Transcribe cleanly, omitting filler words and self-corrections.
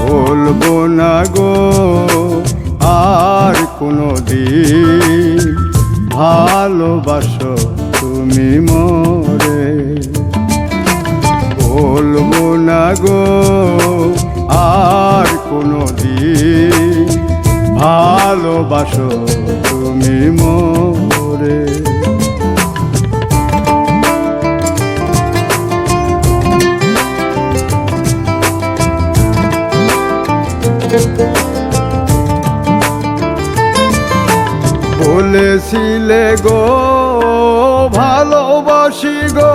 বলবো না গো আর কোনো দিন ভালোবাসো তুমি মোরে। বলবো না গো আর কোনো দিন ভালোবাসো তুমি মোরে। বলেছিলে গো ভালোবাসি গো